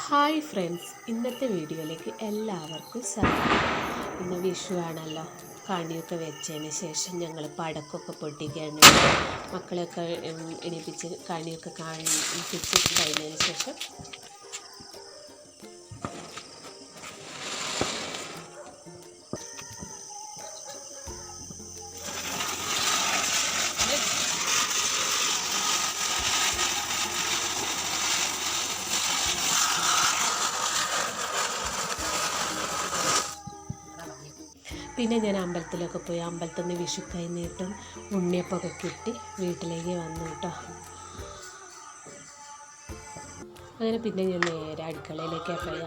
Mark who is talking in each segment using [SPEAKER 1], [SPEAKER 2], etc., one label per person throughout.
[SPEAKER 1] Hi friends, ഇന്നത്തെ വീഡിയോയിലേക്ക് എല്ലാവർക്കും സ്വാഗതം. ഇന്ന് വിഷു ആണല്ലോ. കണിയൊക്കെ വെച്ചതിന് ശേഷം ഞങ്ങൾ പടക്കമൊക്കെ പൊട്ടിക്കുകയാണ്. മക്കളെയൊക്കെ എണീപ്പിച്ച് കണിയൊക്കെ കാണിപ്പിച്ച് കഴിഞ്ഞതിന് ശേഷം പിന്നെ ഞാൻ അമ്പലത്തിലൊക്കെ പോയി അമ്പലത്തിൽ നിന്ന് വിഷു കൈനീട്ടും ഉണ്ണിയപ്പമൊക്കെ കിട്ടി വീട്ടിലേക്ക് വന്നു കേട്ടോ. അങ്ങനെ പിന്നെ ഞാൻ നേരെ അടുക്കളയിലേക്ക് പോയി.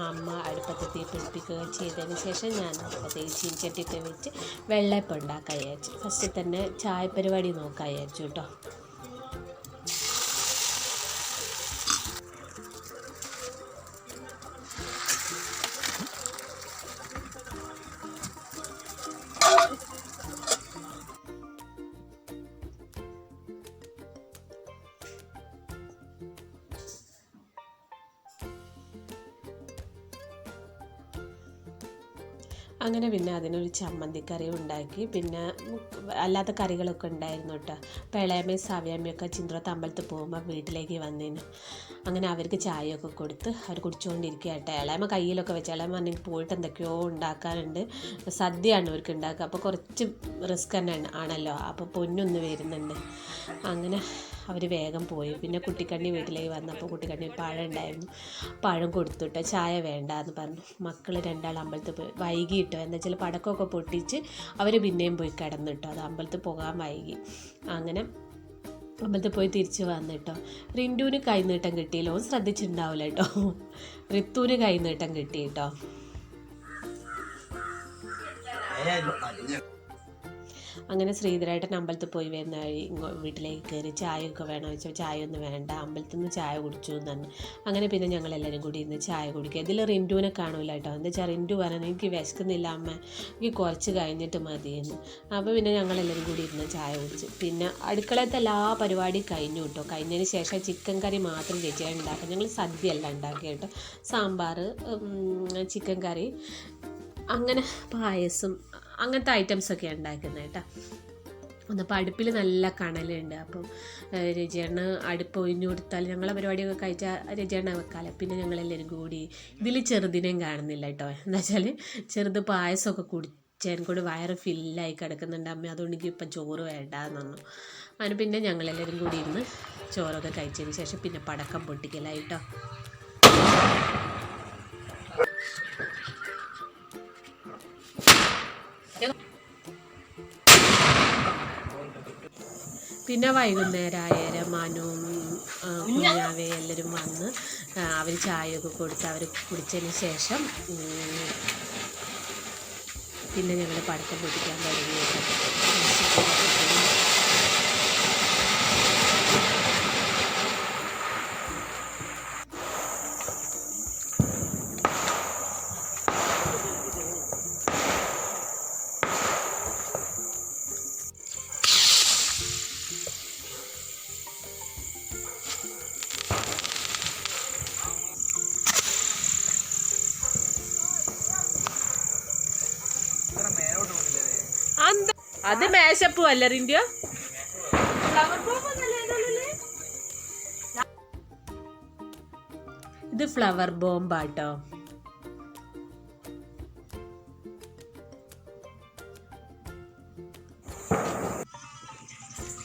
[SPEAKER 1] അമ്മ അടുപ്പത്ത് തീ പിടിപ്പിക്കുക ചെയ്തതിന് ശേഷം ഞാൻ അടുപ്പത്തേക്ക് ചീനിച്ചട്ടിയൊക്കെ വെച്ച് വെള്ളയപ്പം ഉണ്ടാക്കാൻ വിചാരിച്ചു. ഫസ്റ്റ് തന്നെ ചായ പരിപാടി നോക്കാൻ വിചാരിച്ചു കേട്ടോ. അങ്ങനെ പിന്നെ അതിനൊരു ചമ്മന്തിക്കറി ഉണ്ടാക്കി. പിന്നെ അല്ലാത്ത കറികളൊക്കെ ഉണ്ടായിരുന്നു കേട്ടോ. അപ്പോൾ ഇളയമ്മയും സാവ്യാമ്മയൊക്കെ ചിന്ത്രത്ത് അമ്പലത്തിൽ പോകുമ്പോൾ വീട്ടിലേക്ക് വന്നേനു. അങ്ങനെ അവർക്ക് ചായയൊക്കെ കൊടുത്ത് അവർ കുടിച്ചുകൊണ്ടിരിക്കുക കേട്ടോ. ഇളയമ്മ കയ്യിലൊക്കെ വെച്ച് ഇളയമ്മ പറഞ്ഞെങ്കിൽ പോയിട്ട് എന്തൊക്കെയോ ഉണ്ടാക്കാനുണ്ട്, സദ്യയാണ് അവർക്ക് ഉണ്ടാക്കുക. അപ്പോൾ കുറച്ച് റിസ്ക് തന്നെ ആണല്ലോ. അപ്പോൾ പൊന്നൊന്ന് വരുന്നുണ്ട്. അങ്ങനെ അവർ വേഗം പോയി. പിന്നെ കുട്ടിക്കണ്ണി വീട്ടിലേക്ക് വന്നപ്പോൾ കുട്ടിക്കണ്ണി പഴം ഉണ്ടായിരുന്നു, പഴം കൊടുത്തുട്ടോ. ചായ വേണ്ട എന്ന് പറഞ്ഞു. മക്കൾ രണ്ടാൾ അമ്പലത്തിൽ പോയി. വൈകിട്ടോ, എന്താ വെച്ചാൽ പടക്കമൊക്കെ പൊട്ടിച്ച് അവർ പിന്നെയും പോയി കിടന്നിട്ടോ. അത് അമ്പലത്തിൽ പോകാൻ വൈകി. അങ്ങനെ അമ്പലത്തിൽ പോയി തിരിച്ച് വന്നിട്ടോ. റിൻറ്റുവിന് കൈനീട്ടം കിട്ടിയില്ല, ഓൻ ശ്രദ്ധിച്ചിട്ടുണ്ടാവില്ല കേട്ടോ. ഋത്തുവിന് കൈനീട്ടം കിട്ടി കേട്ടോ. അങ്ങനെ ശ്രീധരേട്ടൻ അമ്പലത്തിൽ പോയി വരുന്ന വഴി വീട്ടിലേക്ക് കയറി ചായയൊക്കെ വേണമെന്ന് വെച്ചാൽ ചായ ഒന്നും വേണ്ട, അമ്പലത്തിൽ നിന്ന് ചായ കുടിച്ചു എന്ന് പറഞ്ഞു. അങ്ങനെ പിന്നെ ഞങ്ങളെല്ലാവരും കൂടി ഇന്ന് ചായ കുടിക്കുക. ഇതിൽ റിൻറ്റുവിനെ കാണൂല കേട്ടോ. എന്താ വെച്ചാൽ റിൻറ്റു പറഞ്ഞു എനിക്ക് വിശക്കുന്നില്ല അമ്മ, എനിക്ക് കുറച്ച് കഴിഞ്ഞിട്ട് മതിയെന്ന്. അപ്പോൾ പിന്നെ ഞങ്ങളെല്ലാവരും കൂടി ഇരുന്ന് ചായ കുടിച്ചു. പിന്നെ അടുക്കളത്തെ എല്ലാ പരിപാടിയും കഴിഞ്ഞു കേട്ടോ. കഴിഞ്ഞതിന് ശേഷം ചിക്കൻ കറി മാത്രം ചേച്ചിയാണ് ഉണ്ടാക്കുക. ഞങ്ങൾ സദ്യയല്ല ഉണ്ടാക്കിയ കേട്ടോ. സാമ്പാർ, ചിക്കൻ കറി, അങ്ങനെ പായസം, അങ്ങനത്തെ ഐറ്റംസൊക്കെ ഉണ്ടാക്കുന്നത് കേട്ടോ. ഒന്നപ്പോൾ അടുപ്പിൽ നല്ല കണലുണ്ട്. അപ്പം രചേണ്ണ അടുപ്പ് ഒഴിഞ്ഞു കൊടുത്താൽ ഞങ്ങളെ പരിപാടിയൊക്കെ കഴിച്ചാൽ രചേണ്ണ വെക്കാമല്ലോ. പിന്നെ ഞങ്ങളെല്ലാവരും കൂടി ഇതിൽ ചെറുതിനെയും കാണുന്നില്ല കേട്ടോ. എന്താ വെച്ചാൽ ചെറുത് പായസമൊക്കെ കുടിച്ചതിന് കൂടി വയറ് ഫില്ലായി കിടക്കുന്നുണ്ട് അമ്മ, അതുകൊണ്ട് എനിക്ക് ഇപ്പം ചോറ് വേണ്ടാന്ന് പറഞ്ഞു. അതിന് പിന്നെ ഞങ്ങളെല്ലാവരും കൂടി ഇരുന്ന് ചോറൊക്കെ കഴിച്ചതിന് ശേഷം പിന്നെ പടക്കം പൊട്ടിക്കലായിട്ടോ. പിന്നെ വൈകുന്നേരം മാനുവും കുഞ്ഞാവേ എല്ലാവരും വന്ന് അവർ ചായയൊക്കെ കൊടുത്ത് അവർ കുടിച്ചതിന് ശേഷം പിന്നെ ഞങ്ങൾ പടക്കം പൊട്ടിക്കാൻ തുടങ്ങി. അത് മേശപ്പൂ അല്ല റിൻഡ്യോ, ഇത് ഫ്ലവർ ബോംബാട്ടോ.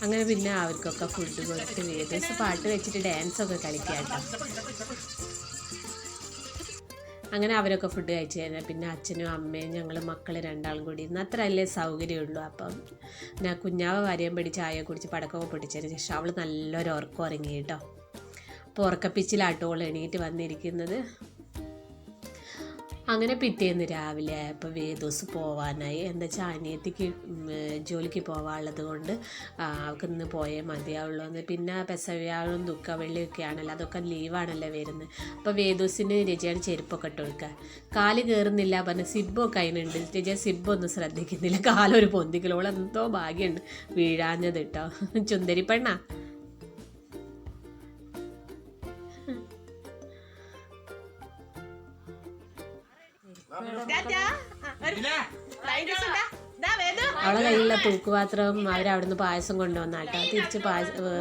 [SPEAKER 1] അങ്ങനെ പിന്നെ അവർക്കൊക്കെ ഫുഡ് കൊടുത്ത് വേദസ് പാട്ട് വെച്ചിട്ട് ഡാൻസൊക്കെ കളിക്കാട്ടോ. അങ്ങനെ അവരൊക്കെ ഫുഡ് കഴിച്ച് കഴിഞ്ഞാൽ പിന്നെ അച്ഛനും അമ്മയും ഞങ്ങൾ മക്കൾ രണ്ടാളും കൂടി ഇന്ന് അത്ര അല്ലേ സൗകര്യമുള്ളൂ. അപ്പം ഞാൻ കുഞ്ഞാവ വരയും പിടി ചായ കുടിച്ച് പടക്കമൊക്കെ പൊട്ടിച്ചതിന് ശേഷം അവൾ നല്ലൊരു ഉറക്കം ഉറങ്ങി കേട്ടോ. അപ്പോൾ ഉറക്കപ്പിച്ചിലാട്ടോ അവൾ എണീറ്റ് വന്നിരിക്കുന്നത്. അങ്ങനെ പിറ്റേന്ന് രാവിലെ ആയപ്പോൾ വേദോസ് പോവാനായി. എന്താ വെച്ചാൽ അനിയത്തിക്ക് ജോലിക്ക് പോകാനുള്ളത് കൊണ്ട് അവൾക്ക് ഇന്ന് പോയേ മതിയാവുള്ളൂ എന്ന്. പിന്നെ പെസവ്യാഴും ദുഃഖവെള്ളിയൊക്കെ ആണല്ലോ, അതൊക്കെ ലീവാണല്ലോ വരുന്നത്. അപ്പോൾ വേദോസിന് രജയാണ് ചെരുപ്പൊക്കെ ഇട്ട് കൊടുക്കുക. കാല് കയറുന്നില്ല പറഞ്ഞ് സിബ്ബൊക്കെ അതിനുണ്ട്. രജ സിബ്ബൊന്നും ശ്രദ്ധിക്കുന്നില്ല, കാലൊരു പൊന്തിക്കലോളം എന്തോ ഭാഗ്യമുണ്ട് വീഴാഞ്ഞത് കേട്ടോ. ചുന്ദരി പെണ്ണാ. അവളെ കയ്യിലുള്ള തൂക്കുപാത്രം അവരവിടുന്ന് പായസം കൊണ്ടുവന്നാട്ടോ. തിരിച്ച്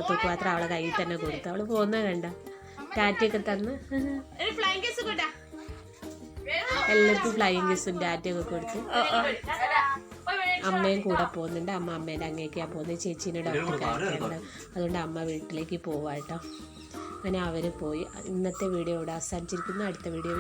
[SPEAKER 1] തൂക്കുപാത്രം അവളെ കയ്യിൽ തന്നെ കൊടുത്തു. അവള് പോകുന്ന കണ്ട ടാറ്റയൊക്കെ തന്ന് എല്ലാവർക്കും ഫ്ലൈയിങ് കിസും ടാറ്റയൊക്കെ കൊടുത്ത്. അമ്മയും കൂടെ പോകുന്നുണ്ട്. അമ്മേൻ്റെ അങ്ങേക്കാണ് പോകുന്നത്. ചേച്ചീനെ ഡോക്ടർ കാണിക്കുന്നുണ്ട്. അതുകൊണ്ട് അമ്മ വീട്ടിലേക്ക് പോവാട്ടോ. അങ്ങനെ അവർ പോയി. ഇന്നത്തെ വീഡിയോ ഇവിടെ അവസാനിച്ചിരിക്കുന്നു. അടുത്ത വീഡിയോ